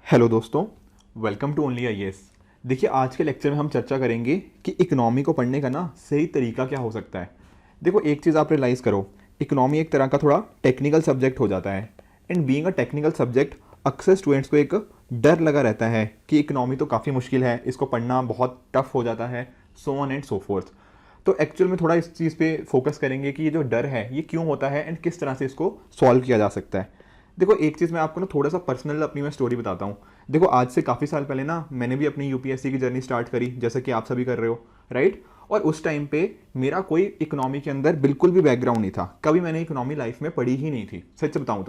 Hello दोस्तों, welcome to only IAS. देखिए, आज के लेक्चर में हम चर्चा करेंगे कि इकोनॉमी को पढ़ने का ना सही तरीका क्या हो सकता है। देखो, एक चीज़ आप रियलाइज़ करो, इकोनॉमी एक तरह का थोड़ा टेक्निकल सब्जेक्ट हो जाता है। And being a technical subject, अक्सर स्टूडेंट्स को एक डर लगा रहता है कि इकोनॉमी तो काफ़ी मुश्किल है, इसको पढ़ना बहुत टफ हो जाता है, so on and so fourth. तो एक्चुअल में थोड़ा इस चीज़ पे फोकस करेंगे कि ये जो डर है ये क्यों होता है एंड किस तरह से इसको सॉल्व किया जा सकता है। देखो, एक चीज़ मैं आपको ना थोड़ा सा पर्सनल अपनी मैं स्टोरी बताता हूँ। देखो, आज से काफ़ी साल पहले ना मैंने भी अपनी यूपीएससी की जर्नी स्टार्ट करी, जैसे कि आप सभी कर रहे हो, राइट। और उस टाइम पे मेरा कोई इकोनॉमी के अंदर बिल्कुल भी बैकग्राउंड नहीं था, कभी मैंने इकोनॉमी लाइफ में पढ़ी ही नहीं थी, सच बताऊँ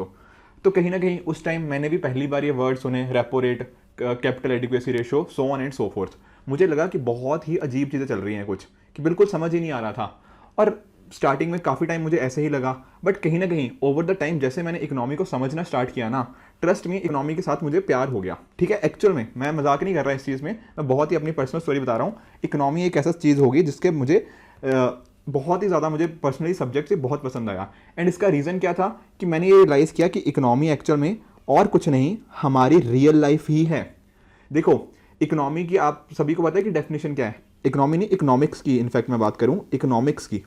तो कहीं ना कहीं उस टाइम मैंने भी पहली बार ये वर्ड सुने, repo rate, capital adequacy ratio, so on and so fourth. मुझे लगा कि बहुत ही अजीब चीज़ें चल रही हैं कुछ, कि बिल्कुल समझ ही नहीं आ रहा था। और स्टार्टिंग में काफ़ी टाइम मुझे ऐसे ही लगा, बट कहीं ना कहीं ओवर द टाइम जैसे मैंने इकोनॉमी को समझना स्टार्ट किया ना, ट्रस्ट में इकोनॉमी के साथ मुझे प्यार हो गया। ठीक है, एक्चुअल में मैं मजाक नहीं कर रहा इस चीज़ में, मैं बहुत ही अपनी पर्सनल स्टोरी बता रहा हूँ। इकोनॉमी एक ऐसा चीज़ होगी जिसके मुझे बहुत ही ज़्यादा, मुझे पर्सनली सब्जेक्ट से बहुत पसंद आया। एंड इसका रीज़न क्या था कि मैंने ये रियलाइज़ किया कि इकोनॉमी एक्चुअल में और कुछ नहीं, हमारी रियल लाइफ ही है। देखो, इकोनॉमी की आप सभी को पता है कि डेफिनेशन क्या है। इकोनॉमी नहीं, इकोनॉमिक्स की इनफैक्ट मैं बात करूं, इकोनॉमिक्स की।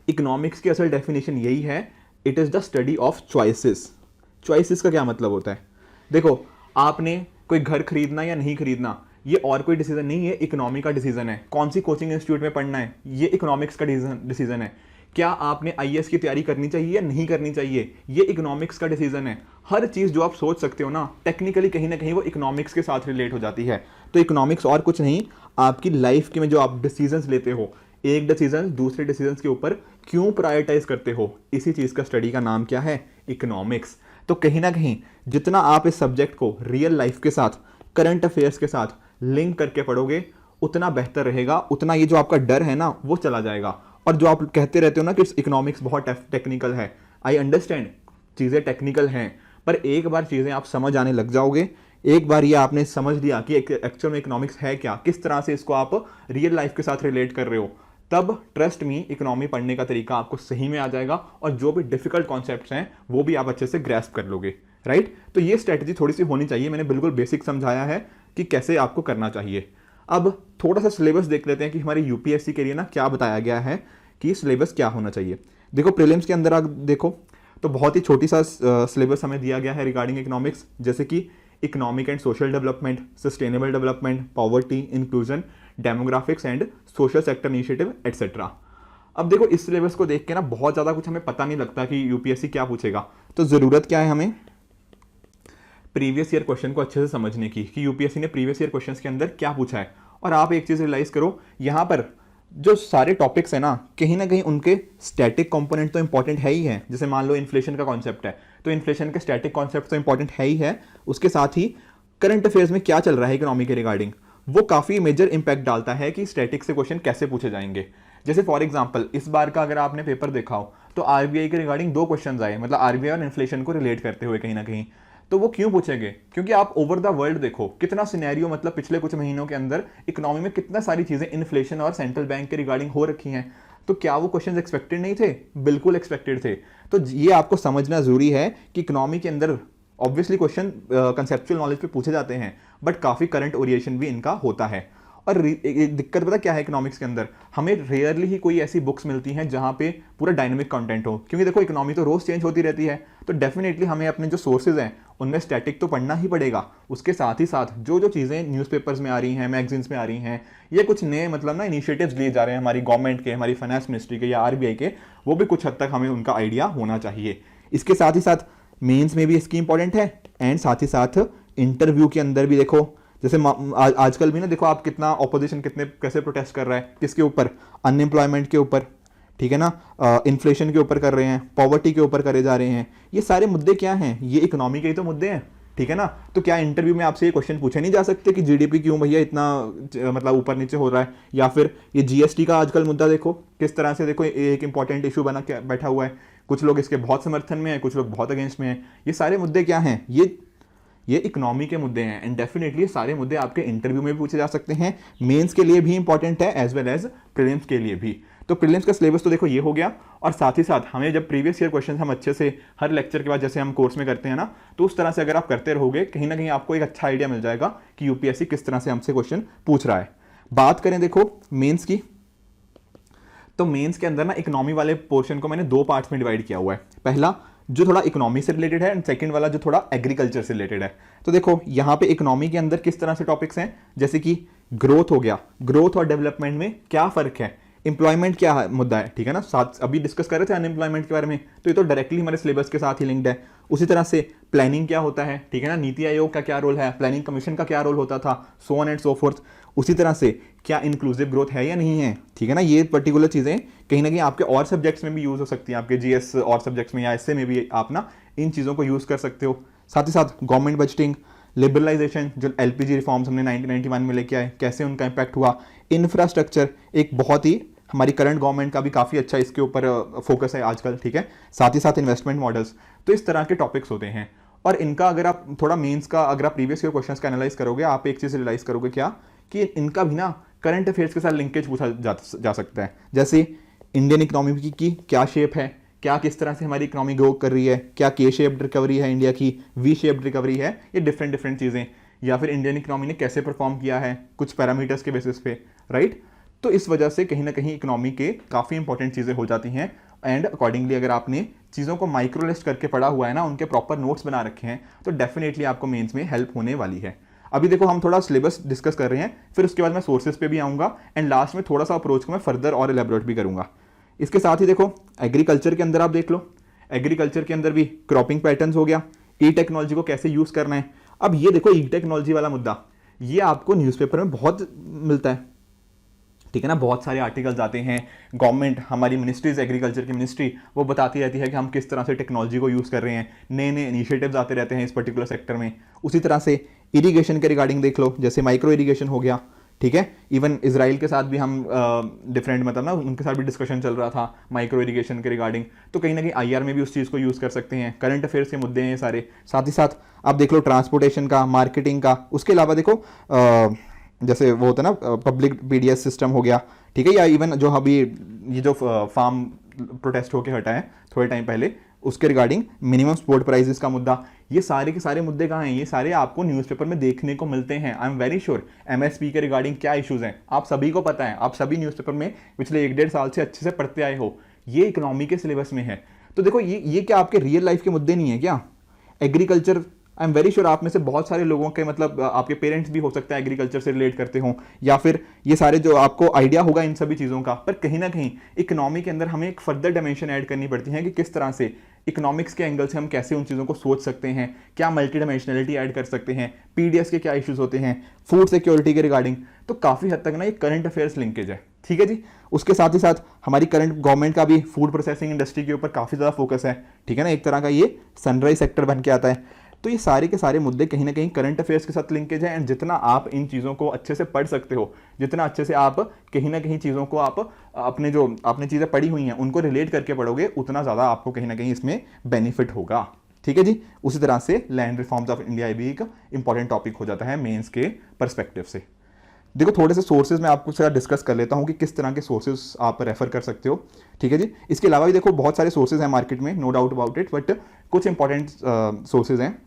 इकोनॉमिक्स की असल डेफिनेशन यही है, it is the study of choices. Choices का क्या मतलब होता है? देखो, आपने कोई घर खरीदना या नहीं खरीदना, ये और कोई डिसीजन नहीं है, इकोनॉमी का डिसीजन है। कौन सी कोचिंग इंस्टीट्यूट में पढ़ना है, ये इकोनॉमिक्स का डिसीजन है। क्या आपने आईएएस की तैयारी करनी चाहिए या नहीं करनी चाहिए, ये इकोनॉमिक्स का डिसीजन है। हर चीज़ जो आप सोच सकते हो ना, टेक्निकली कहीं ना कहीं वो इकोनॉमिक्स के साथ रिलेट हो जाती है। तो इकोनॉमिक्स और कुछ नहीं, आपकी लाइफ के में जो आप डिसीजंस लेते हो, एक डिसीजन दूसरे डिसीजन के ऊपर क्यों प्रायोरिटाइज करते हो, इसी चीज़ का स्टडी का नाम क्या है? इकोनॉमिक्स। तो कहीं ना कहीं जितना आप इस सब्जेक्ट को रियल लाइफ के साथ, करंट अफेयर्स के साथ लिंक करके पढ़ोगे, उतना बेहतर रहेगा, उतना ये जो आपका डर है ना वो चला जाएगा। और जो आप कहते रहते हो ना कि इकोनॉमिक्स बहुत टेक्निकल है, आई अंडरस्टैंड, चीज़ें टेक्निकल हैं, पर एक बार चीज़ें आप समझ आने लग जाओगे, एक बार ये आपने समझ लिया कि एक्चुअल में इकोनॉमिक्स है क्या, किस तरह से इसको आप रियल लाइफ के साथ रिलेट कर रहे हो, तब ट्रस्ट मी, इकोनॉमी पढ़ने का तरीका आपको सही में आ जाएगा और जो भी डिफिकल्ट कॉन्सेप्ट्स हैं वो भी आप अच्छे से ग्रैस्प कर लोगे, राइट। तो ये स्ट्रेटजी थोड़ी सी होनी चाहिए। मैंने बिल्कुल बेसिक समझाया है कि कैसे आपको करना चाहिए। अब थोड़ा सा सिलेबस देख लेते हैं कि हमारे यूपीएससी के लिए ना क्या बताया गया है कि सिलेबस क्या होना चाहिए। देखो, प्रीलिम्स के अंदर आप देखो तो बहुत ही छोटी सा सिलेबस हमें दिया गया है रिगार्डिंग इकोनॉमिक्स, जैसे कि economic and social development, sustainable development, poverty, inclusion, demographics and social sector initiative etcetera. अब देखो, इस सिलेबस को देख के ना बहुत ज़्यादा कुछ हमें पता नहीं लगता कि यूपीएससी क्या पूछेगा। तो ज़रूरत क्या है हमें? प्रीवियस ईयर क्वेश्चन को अच्छे से समझने की, कि यूपीएससी ने प्रीवियस ईयर क्वेश्चंस के अंदर क्या पूछा है। और आप एक चीज़ रियलाइज़ करो, यहाँ पर जो सारे टॉपिक्स हैं ना कहीं उनके स्टैटिक कंपोनेंट तो इंपॉर्टेंट है ही है। जैसे मान लो इन्फ्लेशन का कॉन्सेप्ट है, तो इन्फ्लेशन के स्टैटिक कॉन्सेप्ट तो इंपॉर्टेंट है ही है, उसके साथ ही करंट अफेयर्स में क्या चल रहा है इकोनॉमी के रिगार्डिंग, वो काफ़ी मेजर इंपैक्ट डालता है कि स्टैटिक से क्वेश्चन कैसे पूछे जाएंगे। जैसे फॉर एग्जांपल, इस बार का अगर आपने पेपर देखा हो तो आरबीआई के रिगार्डिंग 2 क्वेश्चन आए, मतलब आरबीआई और इन्फ्लेशन को रिलेट करते हुए कहीं ना कहीं। तो वो क्यों पूछेंगे? क्योंकि आप ओवर द वर्ल्ड देखो कितना सिनेरियो, मतलब पिछले कुछ महीनों के अंदर इकोनॉमी में कितना सारी चीज़ें इन्फ्लेशन और सेंट्रल बैंक के रिगार्डिंग हो रखी हैं। तो क्या वो क्वेश्चंस एक्सपेक्टेड नहीं थे? बिल्कुल एक्सपेक्टेड थे। तो ये आपको समझना जरूरी है कि इकोनॉमी के अंदर ऑब्वियसली क्वेश्चन कंसेप्चुअल नॉलेज पे पूछे जाते हैं, बट काफ़ी करंट ओरिएशन भी इनका होता है। और एक दिक्कत पता क्या है इकोनॉमिक्स के अंदर, हमें रेयरली ही कोई ऐसी बुक्स मिलती हैं जहाँ पे पूरा डायनेमिक कंटेंट हो, क्योंकि देखो इकोनॉमी तो रोज़ चेंज होती रहती है। तो डेफिनेटली हमें अपने जो सोर्सेज हैं उनमें स्टैटिक तो पढ़ना ही पड़ेगा, उसके साथ ही साथ जो जो चीज़ें न्यूज़पेपर्स में आ रही हैं, मैगजीन्स में आ रही हैं, ये कुछ नए मतलब ना इनिशिएटिव्स लिए जा रहे हैं हमारी गवर्नमेंट के, हमारी फाइनेंस मिनिस्ट्री के या आरबीआई के, वो भी कुछ हद तक हमें उनका आइडिया होना चाहिए। इसके साथ ही साथ मेंस में भी इसकी इंपॉर्टेंट है, एंड साथ ही साथ इंटरव्यू के अंदर भी देखो, जैसे आजकल भी ना देखो आप कितना ऑपोजिशन कितने कैसे प्रोटेस्ट कर रहा है, किसके ऊपर? अनएम्प्लॉयमेंट के ऊपर, ठीक है ना, इन्फ्लेशन के ऊपर कर रहे हैं, पॉवर्टी के ऊपर करे जा रहे हैं। ये सारे मुद्दे क्या हैं? ये इकोनॉमी के ही तो मुद्दे हैं, ठीक है ना। तो क्या इंटरव्यू में आपसे ये क्वेश्चन पूछे नहीं जा सकते कि जीडीपी क्यों भैया इतना मतलब ऊपर नीचे हो रहा है, या फिर ये जीएसटी का आजकल मुद्दा देखो किस तरह से, देखो एक इंपॉर्टेंट इशू बना के बैठा हुआ है, कुछ लोग इसके बहुत समर्थन में है, कुछ लोग बहुत अगेंस्ट में है। ये सारे मुद्दे क्या हैं? ये इकोनॉमी के मुद्दे हैं, एंड डेफिनेटली सारे मुद्दे आपके इंटरव्यू में भी पूछे जा सकते हैं, मेंस के लिए भी इंपॉर्टेंट है एज वेल एज प्रीलिम्स के लिए भी। तो प्रीलिम्स का सिलेबस तो देखो ये हो गया, और साथ ही साथ हमें जब प्रीवियस ईयर क्वेश्चन हम अच्छे से हर लेक्चर के बाद जैसे हम कोर्स में करते हैं ना, तो उस तरह से अगर आप करते रहोगे कहीं ना कहीं आपको एक अच्छा आइडिया मिल जाएगा कि यूपीएससी किस तरह से हमसे क्वेश्चन पूछ रहा है। बात करें देखो मेंस की, तो मेंस के अंदर ना इकोनॉमी वाले पोर्शन को मैंने दो पार्ट्स में डिवाइड किया हुआ है। पहला जो थोड़ा इकोनॉमी से रिलेटेड है एंड सेकंड वाला जो थोड़ा एग्रीकल्चर से रिलेटेड है। तो देखो यहाँ पे इकोनॉमी के अंदर किस तरह से टॉपिक्स हैं, जैसे कि ग्रोथ हो गया, ग्रोथ और डेवलपमेंट में क्या फर्क है, एम्प्लॉयमेंट क्या मुद्दा है, ठीक है ना, साथ अभी डिस्कस कर रहे थे अनएम्प्लॉयमेंट के बारे में, तो ये तो डायरेक्टली हमारे सिलेबस के साथ ही लिंक्ड है। उसी तरह से प्लानिंग क्या होता है, ठीक है ना, नीति आयोग का क्या रोल है, प्लानिंग कमीशन का क्या रोल होता था, so on and so fourth. उसी तरह से क्या इंक्लूसिव ग्रोथ है या नहीं है, ठीक है ना, ये पर्टिकुलर चीज़ें कहीं ना कहीं आपके और सब्जेक्ट्स में भी यूज़ हो सकती हैं, आपके जीएस और सब्जेक्ट्स में या एसए में भी आप ना इन चीज़ों को यूज़ कर सकते हो। साथ ही साथ गवर्नमेंट बजटिंग, लिबरलाइजेशन, जो एलपीजी रिफॉर्म्स हमने 1991 में लेके आए, कैसे उनका इंपैक्ट हुआ, इंफ्रास्ट्रक्चर, एक बहुत ही हमारी करंट गवर्नमेंट का भी काफ़ी अच्छा इसके ऊपर फोकस है आजकल, ठीक है। साथ ही साथ इन्वेस्टमेंट मॉडल्स, तो इस तरह के टॉपिक्स होते हैं। और इनका अगर आप थोड़ा मेंस का अगर आप प्रीवियस ईयर क्वेश्चंस का एनालाइज करोगे, आप एक चीज़ रियलाइज करोगे क्या, कि इनका भी ना करंट अफेयर्स के साथ लिंकेज पूछा जा सकता है। जैसे इंडियन इकोनॉमी की क्या शेप है, क्या किस तरह से हमारी इकोनॉमी ग्रो कर रही है, क्या के शेप्ड रिकवरी है इंडिया की, वी शेप्ड रिकवरी है, ये डिफरेंट चीज़ें, या फिर इंडियन इकोनॉमी ने कैसे परफॉर्म किया है कुछ पैरामीटर्स के बेसिस पे, राइट। तो इस वजह से कहीं ना कहीं इकोनॉमी के काफ़ी इंपॉर्टेंट चीज़ें हो जाती हैं। एंड अकॉर्डिंगली अगर आपने चीज़ों को माइक्रो लिस्ट करके पढ़ा हुआ है ना, उनके प्रॉपर नोट्स बना रखे हैं, तो डेफिनेटली आपको मेंस में हेल्प होने वाली है। अभी देखो हम थोड़ा सिलेबस डिस्कस कर रहे हैं, फिर उसके बाद मैं सोर्सेज पे भी आऊँगा, एंड लास्ट में थोड़ा सा अप्रोच को मैं फर्दर और एलेबोरेट भी करूँगा। इसके साथ ही देखो एग्रीकल्चर के अंदर आप देख लो, एग्रीकल्चर के अंदर भी क्रॉपिंग पैटर्न्स हो गया, ई टेक्नोलॉजी को कैसे यूज़ करना है। अब ये देखो ई टेक्नोलॉजी वाला मुद्दा, ये आपको न्यूज़पेपर में बहुत मिलता है, ठीक है ना, बहुत सारे आर्टिकल्स आते हैं, गवर्नमेंट हमारी मिनिस्ट्रीज, एग्रीकल्चर की मिनिस्ट्री वो बताती रहती है कि हम किस तरह से टेक्नोलॉजी को यूज़ कर रहे हैं, नए नए इनिशिएटिव्स आते रहते हैं इस पर्टिकुलर सेक्टर में। उसी तरह से इरीगेशन के रिगार्डिंग देख लो, जैसे माइक्रो इरीगेशन हो गया, ठीक है। इवन इजराइल के साथ भी हम डिफरेंट मतलब ना उनके साथ भी डिस्कशन चल रहा था माइक्रो इरीगेशन के रिगार्डिंग, तो कहीं ना कहीं आईआर में भी उस चीज़ को यूज़ कर सकते हैं। करंट अफेयर्स के मुद्दे हैं ये सारे। साथ ही साथ आप देख लो ट्रांसपोर्टेशन का, मार्केटिंग का, उसके अलावा देखो जैसे वो होता है ना पब्लिक पीडीएस सिस्टम हो गया, ठीक है, या इवन जो अभी ये जो फार्म प्रोटेस्ट होके हटा है थोड़े टाइम पहले, उसके रिगार्डिंग मिनिमम सपोर्ट प्राइसेस का मुद्दा, ये सारे के सारे मुद्दे कहाँ हैं, ये सारे आपको न्यूज़पेपर में देखने को मिलते हैं। I am very sure MSP के रिगार्डिंग क्या इश्यूज हैं आप सभी को पता है, आप सभी न्यूज़पेपर में पिछले 1-1.5 साल से अच्छे से पढ़ते आए हो, ये इकोनॉमी के सिलेबस में है। तो देखो ये क्या आपके रियल लाइफ के मुद्दे नहीं है क्या। Agriculture, I am very sure आप में से बहुत सारे लोगों के मतलब आपके पेरेंट्स भी हो सकता है एग्रीकल्चर से रिलेट करते हो, या फिर ये सारे जो आपको आइडिया होगा इन सभी चीज़ों का। पर कहीं ना कहीं इकोनॉमी के अंदर हमें एक फर्दर डायमेंशन ऐड करनी पड़ती है कि किस तरह से इकोनॉमिक्स के एंगल से हम कैसे उन चीज़ों को सोच सकते हैं, क्या मल्टी डायमेंशनलिटी ऐड कर सकते हैं, पीडीएस के क्या इश्यूज होते हैं, फूड सिक्योरिटी के रिगार्डिंग। तो काफ़ी हद तक ना ये करंट अफेयर्स लिंकेज है, ठीक है जी। उसके साथ ही साथ हमारी करंट गवर्नमेंट का भी फूड प्रोसेसिंग इंडस्ट्री के ऊपर काफ़ी ज़्यादा फोकस है, ठीक है ना, एक तरह का ये सनराइज सेक्टर बन के आता है। तो ये सारे के सारे मुद्दे कहीं ना कहीं करंट अफेयर्स के साथ लिंकेज है। एंड जितना आप इन चीज़ों को अच्छे से पढ़ सकते हो, जितना अच्छे से आप कहीं ना कहीं चीज़ों को आप अपने जो आपने चीज़ें पढ़ी हुई हैं उनको रिलेट करके पढ़ोगे, उतना ज़्यादा आपको कहीं ना कहीं इसमें बेनिफिट होगा, ठीक है जी। उसी तरह से लैंड रिफॉर्म्स ऑफ इंडिया भी एक इंपॉर्टेंट टॉपिक हो जाता है मेंस के परस्पेक्टिव से। देखो थोड़े से सोर्सेज मैं आपको थोड़ा डिस्कस कर लेता हूँ कि किस तरह के सोर्सेज आप रेफर कर सकते हो, ठीक है जी। इसके अलावा भी देखो बहुत सारे सोर्सेज हैं मार्केट में, no doubt about it, but कुछ इंपॉर्टेंट सोर्सेज हैं।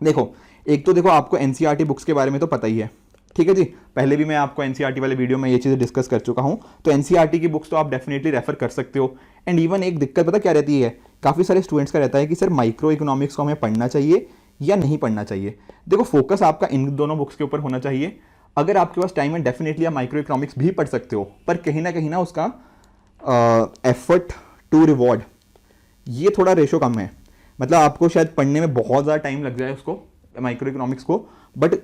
देखो एक तो देखो आपको एनसीईआरटी बुक्स के बारे में तो पता ही है, ठीक है जी, पहले भी मैं आपको एनसीईआरटी वाले वीडियो में ये चीज़ें डिस्कस कर चुका हूँ। तो एनसीईआरटी की बुक्स तो आप डेफिनेटली रेफर कर सकते हो। एंड इवन एक दिक्कत पता क्या रहती है, काफ़ी सारे स्टूडेंट्स का रहता है कि सर माइक्रो इकोनॉमिक्स को हमें पढ़ना चाहिए या नहीं पढ़ना चाहिए। देखो फोकस आपका इन दोनों बुक्स के ऊपर होना चाहिए। अगर आपके पास टाइम है डेफिनेटली आप माइक्रो इकोनॉमिक्स भी पढ़ सकते हो, पर कहीं ना उसका एफर्ट टू रिवॉर्ड ये थोड़ा रेशो कम है। मतलब आपको शायद पढ़ने में बहुत ज़्यादा टाइम लग जाए उसको, माइक्रो इकोनॉमिक्स को, बट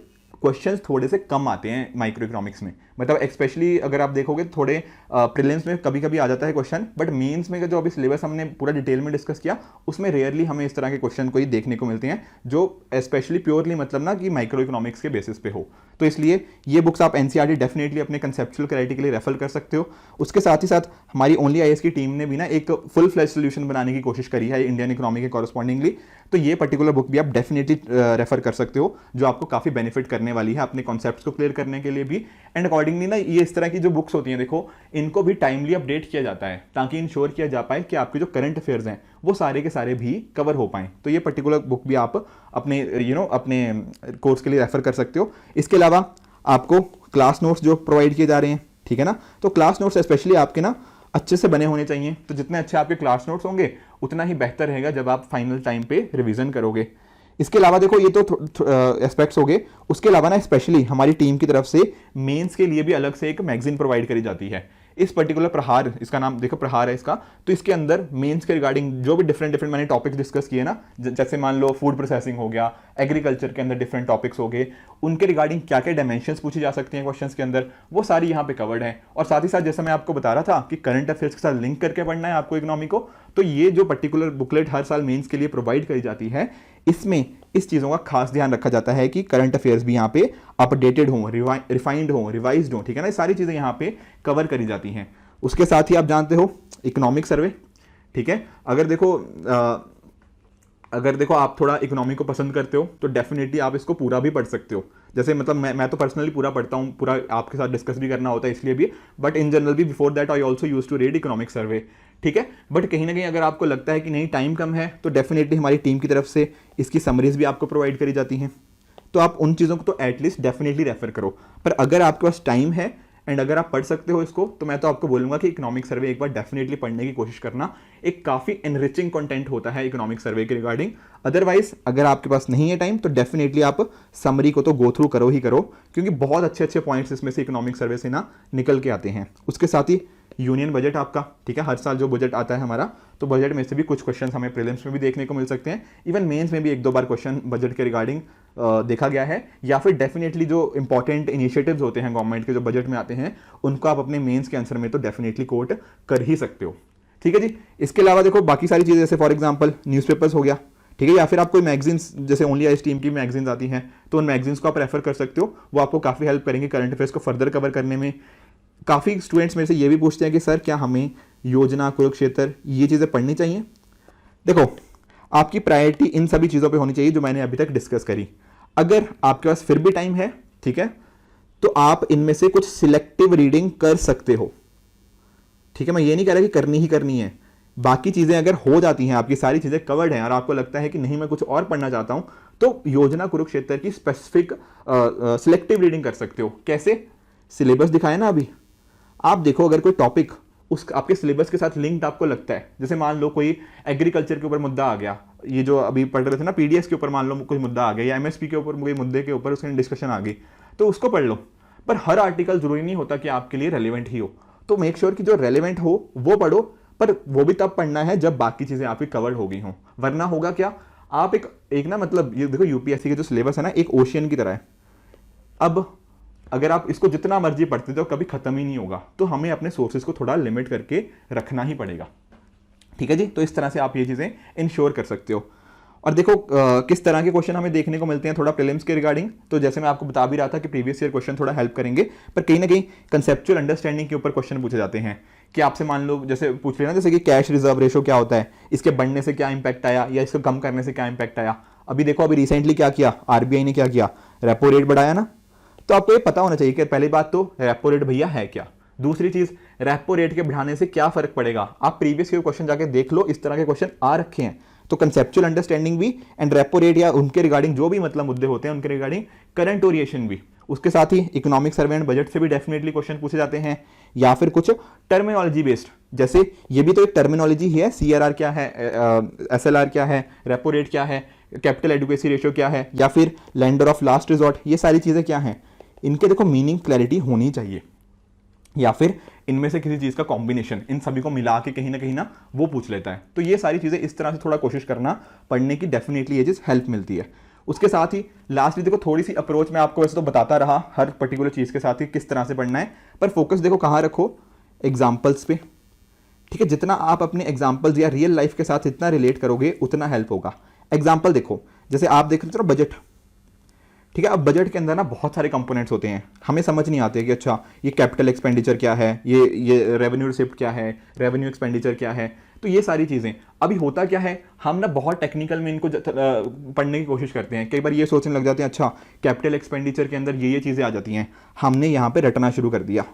क्वेश्चंस थोड़े से कम आते हैं माइक्रो इकोनॉमिक्स में। मतलब स्पेशली अगर आप देखोगे थोड़े प्रीलिम्स में कभी कभी आ जाता है क्वेश्चन, बट मेंस में जो अभी सिलेबस हमने पूरा डिटेल में डिस्कस किया उसमें रेयरली हमें इस तरह के क्वेश्चन को ही देखने को मिलते हैं जो स्पेशली प्योरली मतलब ना कि माइक्रो इकोनॉमिक्स के बेसिस पे हो। तो इसलिए ये बुक्स आप एनसीईआरटी डेफिनेटली अपने कंसेप्चुअल क्लैरिटी के लिए रेफर कर सकते हो। उसके साथ ही साथ हमारी ओनली आईएएस की टीम ने भी ना एक फुल फ्लैश सोल्यूशन बनाने की कोशिश करी है इंडियन इकोनॉमी के कॉरस्पॉन्डिंगली, तो ये पर्टिकुलर बुक भी आप डेफिनेटली रेफर कर सकते हो, जो आपको काफ़ी बेनिफिट करने वाली है अपने कॉन्सेप्ट्स को क्लियर करने के लिए भी। एंड अकॉर्डिंगली ना ये इस तरह की जो बुक्स होती हैं, देखो इनको भी टाइमली अपडेट किया जाता है ताकि इंश्योर किया जा पाए कि आपके जो करंट अफेयर्स हैं वो सारे के सारे भी कवर हो पाएँ। तो ये पर्टिकुलर बुक भी आप अपने अपने कोर्स के लिए रेफर कर सकते हो। इसके अलावा आपको क्लास नोट्स जो प्रोवाइड किए जा रहे हैं, ठीक है ना, तो क्लास नोट्स स्पेशली आपके ना अच्छे से बने होने चाहिए। तो जितने अच्छे आपके क्लास नोट्स होंगे उतना ही बेहतर रहेगा जब आप फाइनल टाइम पे रिवीजन करोगे। इसके अलावा देखो ये तो एस्पेक्ट्स हो गए, उसके अलावा ना स्पेशली हमारी टीम की तरफ से मेंस के लिए भी अलग से एक मैगजीन प्रोवाइड करी जाती है। इस पर्टिकुलर प्रहार, इसका नाम देखो प्रहार है इसका, तो इसके अंदर मेंस के रिगार्डिंग जो भी डिफरेंट मैंने टॉपिक्स डिस्कस किए ना, जैसे मान लो फूड प्रोसेसिंग हो गया, एग्रीकल्चर के अंदर डिफरेंट टॉपिक्स हो गए, उनके रिगार्डिंग क्या क्या डायमेंशंस पूछी जा सकती हैं क्वेश्चंस के अंदर, वो सारी यहाँ पे कवर्ड है। और साथ ही साथ जैसा मैं आपको बता रहा था कि करंट अफेयर्स के साथ लिंक करके पढ़ना है आपको इकोनॉमी को, तो ये जो पर्टिकुलर बुकलेट हर साल मेंस के लिए प्रोवाइड करी जाती है, इसमें इस चीज़ों का खास ध्यान रखा जाता है कि करंट अफेयर्स भी यहाँ पे अपडेटेड हों, रिफाइंड हों, रिवाइज्ड हों, ठीक है ना, ये सारी चीज़ें यहाँ पे कवर करी जाती हैं। उसके साथ ही आप जानते हो इकोनॉमिक सर्वे, ठीक है, अगर देखो आप थोड़ा इकोनॉमी को पसंद करते हो तो डेफिनेटली आप इसको पूरा भी पढ़ सकते हो। जैसे मतलब मैं तो पर्सनली पूरा पढ़ता हूँ, पूरा आपके साथ डिस्कस भी करना होता है इसलिए भी, बट इन जनरल भी before that I also use to read economic survey, ठीक है। बट कहीं ना कहीं अगर आपको लगता है कि नहीं टाइम कम है तो डेफिनेटली हमारी टीम की तरफ से इसकी समरीज भी आपको प्रोवाइड करी जाती हैं, तो आप उन चीज़ों को तो एटलीस्ट डेफिनेटली रेफर करो। पर अगर आपके पास टाइम है एंड अगर आप पढ़ सकते हो इसको, तो मैं तो आपको बोलूंगा कि इकोनॉमिक सर्वे एक बार डेफिनेटली पढ़ने की कोशिश करना। एक काफ़ी एनरिचिंग कंटेंट होता है इकोनॉमिक सर्वे के रिगार्डिंग। अदरवाइज अगर आपके पास नहीं है टाइम तो डेफिनेटली आप समरी को तो गो थ्रू करो ही करो, क्योंकि बहुत अच्छे अच्छे पॉइंट्स इसमें से इकोनॉमिक सर्वे से ना निकल के आते हैं। उसके साथ ही यूनियन बजट आपका, ठीक है, हर साल जो बजट आता है हमारा, तो बजट में से भी कुछ क्वेश्चन हमें प्रीलिम्स में भी देखने को मिल सकते हैं। इवन मेंस में भी एक दो बार क्वेश्चन बजट के रिगार्डिंग देखा गया है, या फिर डेफिनेटली जो इंपॉर्टेंट इनिशिएटिव्स होते हैं गवर्नमेंट के जो बजट में आते हैं उनको आप अपने मेंस के आंसर में तो डेफिनेटली कोट कर ही सकते हो, ठीक है जी। इसके अलावा देखो बाकी सारी चीज़ें, जैसे फॉर एग्जाम्पल न्यूज़पेपर्स हो गया, ठीक है, या फिर आप कोई मैगजीन्स जैसे ओनली आईएएस टीम की मैगजीन्स आती हैं तो उन मैगजीन्स को आप रेफर कर सकते हो, वो आपको काफ़ी हेल्प करेंगे करंट अफेयर्स को फर्दर कवर करने में। काफ़ी स्टूडेंट्स मेरे से ये भी पूछते हैं कि सर क्या हमें योजना, कुरुक्षेत्र ये चीज़ें पढ़नी चाहिए। देखो आपकी प्रायोरिटी इन सभी चीज़ों पे होनी चाहिए जो मैंने अभी तक डिस्कस करी। अगर आपके पास फिर भी टाइम है, ठीक है, तो आप इनमें से कुछ सिलेक्टिव रीडिंग कर सकते हो, ठीक है। मैं ये नहीं कह रहा कि करनी ही करनी है, बाकी चीज़ें अगर हो जाती हैं, आपकी सारी चीज़ें कवर्ड हैं और आपको लगता है कि नहीं मैं कुछ और पढ़ना चाहता हूं, तो योजना कुरुक्षेत्र की स्पेसिफिक सिलेक्टिव रीडिंग कर सकते हो। कैसे? सिलेबस दिखाया ना अभी, आप देखो अगर कोई टॉपिक उस आपके सिलेबस के साथ लिंक्ड आपको लगता है, जैसे मान लो कोई एग्रीकल्चर के ऊपर मुद्दा आ गया, ये जो अभी पढ़ रहे थे ना पीडीएस के ऊपर, मान लो कोई मुद्दा आ गया, या एमएसपी के ऊपर कोई मुद्दे के ऊपर उसकी डिस्कशन आ गई, तो उसको पढ़ लो। पर हर आर्टिकल जरूरी नहीं होता कि आपके लिए रेलिवेंट ही हो, तो मेक श्योर कि जो रेलिवेंट हो वो पढ़ो, पर वो भी तब पढ़ना है जब बाकी चीजें आपकी कवर्ड हो गई हों। वरना होगा क्या, आप एक ना मतलब ये देखो यूपीएससी के जो सिलेबस है ना एक ओशियन की तरह है। अब अगर आप इसको जितना मर्जी पढ़ते तो कभी खत्म ही नहीं होगा, तो हमें अपने सोर्सेज को थोड़ा लिमिट करके रखना ही पड़ेगा, ठीक है जी। तो इस तरह से आप ये चीज़ें इंश्योर कर सकते हो। और देखो किस तरह के क्वेश्चन हमें देखने को मिलते हैं थोड़ा प्रीलिम्स के रिगार्डिंग, तो जैसे मैं आपको बता भी रहा था कि प्रीवियस ईयर क्वेश्चन थोड़ा हेल्प करेंगे, पर कहीं ना कहीं कंसेप्चुअल अंडरस्टैंडिंग के ऊपर क्वेश्चन पूछे जाते हैं कि आपसे मान लो जैसे पूछ लेना, जैसे कि कैश रिजर्व रेशो क्या होता है, इसके बढ़ने से क्या इंपैक्ट आया या इसको कम करने से क्या इंपैक्ट आया। अभी देखो अभी रिसेंटली क्या किया, आरबीआई ने क्या किया, रेपो रेट बढ़ाया ना, तो आपको ये पता होना चाहिए कि पहली बात तो रेपो रेट भैया है क्या, दूसरी चीज रेपो रेट के बढ़ाने से क्या फर्क पड़ेगा। आप प्रीवियस ईयर क्वेश्चन जाके देख लो, इस तरह के क्वेश्चन आ रखे हैं। तो कंसेप्चुअल अंडरस्टैंडिंग भी एंड रेपो रेट या उनके रिगार्डिंग जो भी मतलब मुद्दे होते हैं उनके रिगार्डिंग करंट ओरिएशन भी, उसके साथ ही इकोनॉमिक सर्वे एंड बजट से भी डेफिनेटली क्वेश्चन पूछे जाते हैं, या फिर कुछ टर्मिनोलॉजी बेस्ड, जैसे ये भी तो एक टर्मिनोलॉजी ही है, सीआरआर क्या है, एसएलआर क्या है, रेपो रेट क्या है, कैपिटल एडुकेसी रेशियो क्या है, या फिर लेंडर ऑफ लास्ट रिजॉर्ट, ये सारी चीजें क्या हैं, इनके देखो मीनिंग क्लैरिटी होनी चाहिए, या फिर इनमें से किसी चीज का कॉम्बिनेशन इन सभी को मिला के कहीं ना वो पूछ लेता है। तो ये सारी चीजें इस तरह से थोड़ा कोशिश करना, पढ़ने की डेफिनेटली ये चीज हेल्प मिलती है। उसके साथ ही लास्टली देखो थोड़ी सी अप्रोच मैं आपको वैसे तो बताता रहा हर पर्टिकुलर चीज के साथ ही किस तरह से पढ़ना है, पर फोकस देखो कहाँ रखो, एग्जाम्पल्स पे, ठीक है। जितना आप अपने एग्जाम्पल्स या रियल लाइफ के साथ इतना रिलेट करोगे उतना हेल्प होगा। एग्जाम्पल देखो, जैसे आप देख रहे हो बजट, ठीक है। अब बजट के अंदर ना बहुत सारे कंपोनेंट्स होते हैं, हमें समझ नहीं आते कि अच्छा ये कैपिटल एक्सपेंडिचर क्या है, ये रेवेन्यू रिसिप्ट क्या है, रेवेन्यू एक्सपेंडिचर क्या है। तो ये सारी चीज़ें अभी होता क्या है, हम ना बहुत टेक्निकल में इनको पढ़ने की कोशिश करते हैं। कई बार ये सोचने लग जाते हैं अच्छा कैपिटल एक्सपेंडिचर के अंदर ये चीज़ें आ जाती हैं, हमने यहाँ पे रटना शुरू कर दिया।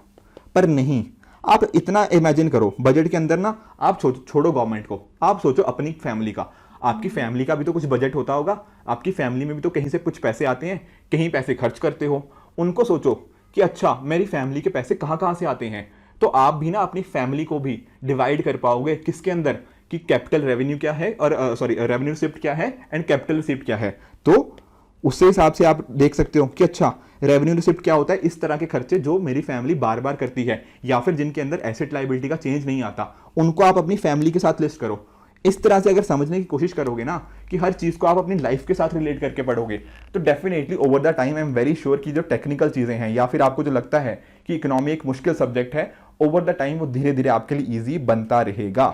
पर नहीं, आप इतना इमेजिन करो बजट के अंदर ना, आप छोड़ो गवर्नमेंट को, आप सोचो अपनी फैमिली का। आपकी फैमिली का भी तो कुछ बजट होता होगा, आपकी फैमिली में भी तो कहीं से कुछ पैसे आते हैं, कहीं पैसे खर्च करते हो। उनको सोचो कि अच्छा मेरी फैमिली के पैसे कहाँ कहाँ से आते हैं। तो आप भी ना अपनी फैमिली को भी डिवाइड कर पाओगे किसके अंदर, कि कैपिटल रेवेन्यू क्या है, और सॉरी रेवेन्यू रिसिप्ट क्या है एंड कैपिटल रिसिप्ट क्या है। तो उससे हिसाब से आप देख सकते हो कि अच्छा रेवेन्यू रिसिप्ट क्या होता है, इस तरह के खर्चे जो मेरी फैमिली बार बार करती है, या फिर जिनके अंदर एसेट लायबिलिटी का चेंज नहीं आता, उनको आप अपनी फैमिली के साथ लिस्ट करो। इस तरह से अगर समझने की कोशिश करोगे ना कि हर चीज को आप अपनी लाइफ के साथ रिलेट करके पढ़ोगे, तो definitely over the time I am very sure कि जो टेक्निकल चीजें हैं, या फिर आपको जो लगता है कि इकोनॉमी एक मुश्किल सब्जेक्ट है, ओवर द टाइम वो धीरे धीरे आपके लिए ईजी बनता रहेगा।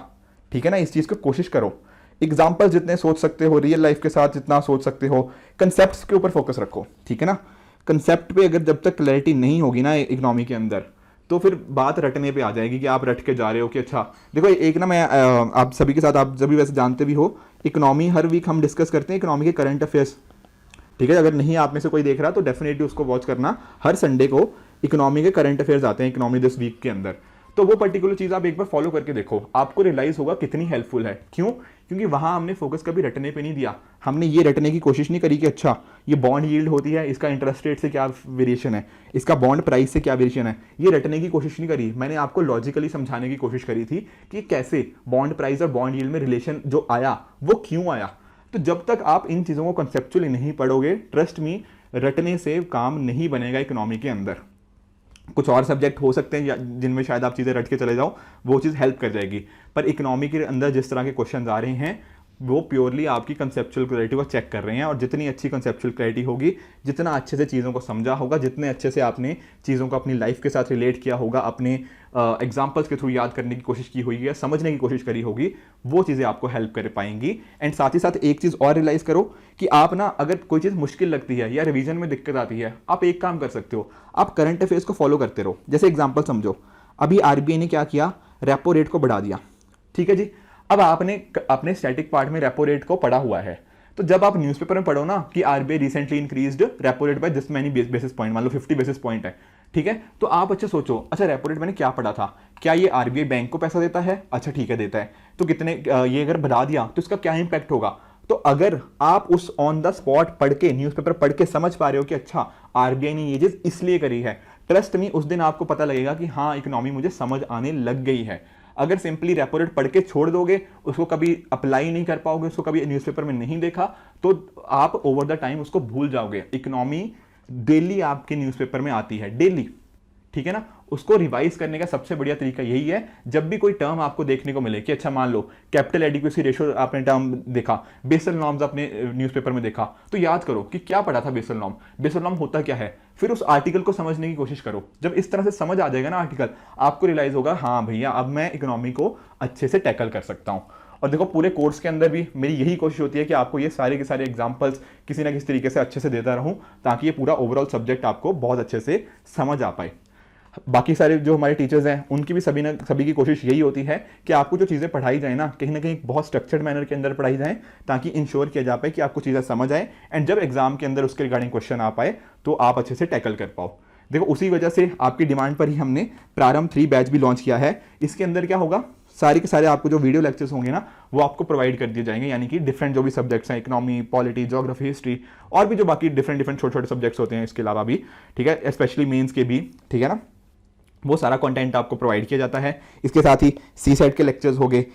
ठीक है ना, इस चीज को कोशिश करो। एग्जाम्पल जितने सोच सकते हो रियल लाइफ के साथ जितना सोच सकते हो, कंसेप्ट के ऊपर फोकस रखो। ठीक है ना, कंसेप्ट पे अगर जब तक क्लैरिटी नहीं होगी ना इकोनॉमी के अंदर, तो फिर बात रटने पे आ जाएगी कि आप रट के जा रहे हो कि अच्छा देखो एक ना मैं आप सभी के साथ, आप सभी वैसे जानते भी हो, इकोनॉमी हर वीक हम डिस्कस करते हैं इकोनॉमी के करंट अफेयर्स। ठीक है, अगर नहीं आप में से कोई देख रहा तो डेफिनेटली उसको वॉच करना। हर संडे को इकोनॉमी के करंट अफेयर्स आते हैं इकोनॉमी दिस वीक के अंदर। तो वो पर्टिकुलर चीज़ आप एक बार फॉलो करके देखो, आपको रियलाइज होगा कितनी हेल्पफुल है। क्यों? क्योंकि वहां हमने फोकस कभी रटने पे नहीं दिया, हमने ये रटने की कोशिश नहीं करी कि अच्छा ये बॉन्ड यील्ड होती है, इसका इंटरेस्ट रेट से क्या वेरिएशन है, इसका बॉन्ड प्राइस से क्या वेरिएशन है, ये रटने की कोशिश नहीं करी। मैंने आपको लॉजिकली समझाने की कोशिश करी थी कि कैसे बॉन्ड प्राइस और बॉन्ड यील्ड में रिलेशन जो आया वो क्यों आया। तो जब तक आप इन चीज़ों को कंसेप्चुअली नहीं पढ़ोगे, ट्रस्ट मी, रटने से काम नहीं बनेगा इकोनॉमी के अंदर। कुछ और सब्जेक्ट हो सकते हैं जिनमें शायद आप चीज़ें रट के चले जाओ, वो चीज़ हेल्प कर जाएगी, पर इकोनॉमी के अंदर जिस तरह के क्वेश्चन आ रहे हैं वो प्योरली आपकी कंसेप्चुअल क्लैरिटी को चेक कर रहे हैं। और जितनी अच्छी कंसेप्चुअल क्लैरिटी होगी, जितना अच्छे से चीज़ों को समझा होगा, जितने अच्छे से आपने चीज़ों को अपनी लाइफ के साथ रिलेट किया होगा, अपने एग्जाम्पल्स के थ्रू याद करने की कोशिश की हुई है, समझने की कोशिश करी होगी, वो चीज़ें आपको हेल्प कर पाएंगी। एंड साथ ही साथ एक चीज़ और रियलाइज़ करो कि आप ना अगर कोई चीज़ मुश्किल लगती है या रिवीजन में दिक्कत आती है, आप एक काम कर सकते हो, आप करंट अफेयर्स को फॉलो करते रहो। जैसे एग्जाम्पल समझो, अभी आरबीआई ने क्या किया, रेपो रेट को बढ़ा दिया। ठीक है जी, अब आपने अपने स्टैटिक पार्ट में रेपो रेट को पढ़ा हुआ है, तो जब आप न्यूज़पेपर में पढ़ो ना कि RBI recently increased repo rate by this many basis point, मान लो 50 बेसिस पॉइंट है, ठीक है, तो आप अच्छा सोचो, अच्छा रेपो रेट मैंने क्या पढ़ा था, क्या ये आरबीआई बैंक को पैसा देता है? अच्छा ठीक है देता है, तो कितने ये अगर बढ़ा दिया तो इसका क्या इंपैक्ट होगा? तो अगर आप उस ऑन द स्पॉट पढ़ के, न्यूज़पेपर पढ़ के समझ पा रहे हो कि अच्छा आरबीआई ने ये चीज इसलिए करी है, ट्रस्ट मी उस दिन आपको पता लगेगा कि हाँ इकोनॉमी मुझे समझ आने लग गई है। अगर सिंपली रेपो रेट पढ़ के छोड़ दोगे, उसको कभी अप्लाई नहीं कर पाओगे, उसको कभी न्यूज़पेपर में नहीं देखा, तो आप ओवर द टाइम उसको भूल जाओगे। इकोनॉमी डेली आपके न्यूज़पेपर में आती है, डेली, ठीक है ना। उसको रिवाइज करने का सबसे बढ़िया तरीका यही है, जब भी कोई टर्म आपको देखने को मिले कि अच्छा मान लो कैपिटल एडिक्वेसी रेशियो आपने टर्म देखा, बेसल नॉर्म्स आपने न्यूज़पेपर में देखा, तो याद करो कि क्या पढ़ा था बेसल नॉर्म, बेसल नॉर्म होता क्या है, फिर उस आर्टिकल को समझने की कोशिश करो। जब इस तरह से समझ आ जाएगा ना आर्टिकल, आपको रियलाइज होगा हाँ भैया अब मैं इकोनॉमी को अच्छे से टैकल कर सकता हूँ। और देखो पूरे कोर्स के अंदर भी मेरी यही कोशिश होती है कि आपको ये सारे के सारे एग्जांपल्स किसी ना किसी तरीके से अच्छे से देता रहूं, ताकि ये पूरा ओवरऑल सब्जेक्ट आपको बहुत अच्छे से समझ आ पाए। बाकी सारे जो हमारे टीचर्स हैं उनकी भी सभी की कोशिश यही होती है कि आपको जो चीज़ें पढ़ाई जाए ना कहीं बहुत स्ट्रक्चर्ड मैनर के अंदर पढ़ाई जाए, ताकि इंश्योर किया जा पाए कि आपको चीज़ें समझ आए, एंड जब एग्जाम के अंदर उसके रिगार्डिंग क्वेश्चन आ पाए तो आप अच्छे से टैकल कर पाओ। देखो उसी वजह से आपकी डिमांड पर ही हमने प्रारंभ 3 बैच भी लॉन्च किया है। इसके अंदर क्या होगा, सारे के सारे आपको जो वीडियो लेक्चर्स होंगे ना वो आपको प्रोवाइड कर दिए जाएंगे, यानी कि डिफरेंट जो भी सब्जेक्ट्स हैं, इकोनॉमी, पॉलिटी, ज्योग्राफी, हिस्ट्री, और भी जो बाकी डिफरेंट छोटे छोटे सब्जेक्ट्स होते हैं इसके अलावा भी, ठीक है, स्पेशली मेंस के भी, ठीक है ना, वो सारा कंटेंट आपको प्रोवाइड किया जाता है। इसके साथ ही सी सेट के लेक्चर्स हो गए,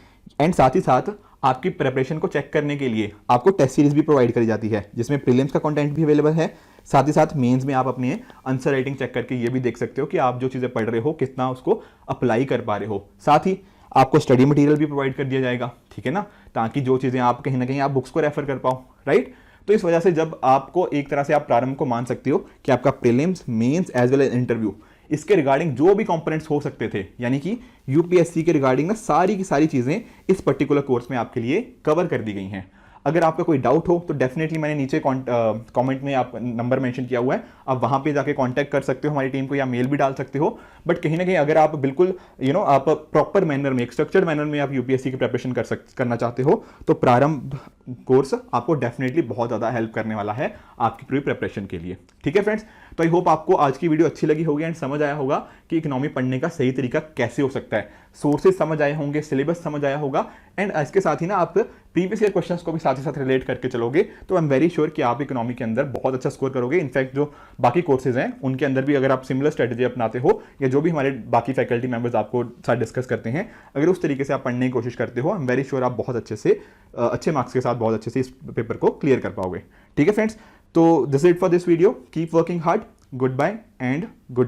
एंड साथ ही साथ आपकी प्रिपरेशन को चेक करने के लिए आपको टेस्ट सीरीज भी प्रोवाइड करी जाती है, जिसमें प्रीलिम्स का कंटेंट भी अवेलेबल है। साथ ही साथ मेंस में आप अपने आंसर राइटिंग चेक करके ये भी देख सकते हो कि आप जो चीज़ें पढ़ रहे हो कितना उसको अप्लाई कर पा रहे हो। साथ ही आपको स्टडी मटेरियल भी प्रोवाइड कर दिया जाएगा, ठीक है ना, ताकि जो चीज़ें आप कहीं ना कहीं आप बुक्स को रेफर कर पाओ, राइट। तो इस वजह से जब आपको एक तरह से आप प्रारंभ को मान सकते हो कि आपका prelims, mains as well as interview, इसके रिगार्डिंग जो भी कंपोनेंट्स हो सकते थे, यानी कि यूपीएससी के रिगार्डिंग ना सारी की सारी चीज़ें इस पर्टिकुलर कोर्स में आपके लिए कवर कर दी गई हैं। अगर आपका कोई डाउट हो तो डेफिनेटली मैंने नीचे कमेंट में आप नंबर मेंशन किया हुआ है, आप वहाँ पे जाके कांटेक्ट कर सकते हो हमारी टीम को, या मेल भी डाल सकते हो। बट कहीं ना कहीं अगर आप बिल्कुल आप प्रॉपर मैनर में, एक स्ट्रक्चर्ड मैनर में आप यूपीएससी की प्रिपरेशन करना चाहते हो, तो प्रारंभ कोर्स आपको डेफिनेटली बहुत ज़्यादा हेल्प करने वाला है आपकी पूरी प्रिपरेशन के लिए। ठीक है फ्रेंड्स, तो आई होप आपको आज की वीडियो अच्छी लगी होगी एंड समझ आया होगा कि इकोनॉमी पढ़ने का सही तरीका कैसे हो सकता है। सोर्सेज समझ आए होंगे, सिलेबस समझ आया होगा, एंड इसके साथ ही ना आप प्रीवियस ईयर क्वेश्चंस को भी साथ ही साथ रिलेट करके चलोगे तो आई एम वेरी श्योर कि आप इकोनॉमी के अंदर बहुत अच्छा स्कोर करोगे। इनफैक्ट जो बाकी कोर्सेज हैं उनके अंदर भी अगर आप सिमिलर स्ट्रेटेजी अपनाते हो, या जो भी हमारे बाकी फैकल्टी मेंबर्स आपको साथ डिस्कस करते हैं, अगर उस तरीके से आप पढ़ने की कोशिश करते हो, आई एम वेरी श्योर आप बहुत अच्छे से अच्छे मार्क्स के साथ बहुत अच्छे से इस पेपर को क्लियर कर पाओगे। ठीक है फ्रेंड्स, तो this is it for this video. Keep working hard, goodbye and good luck.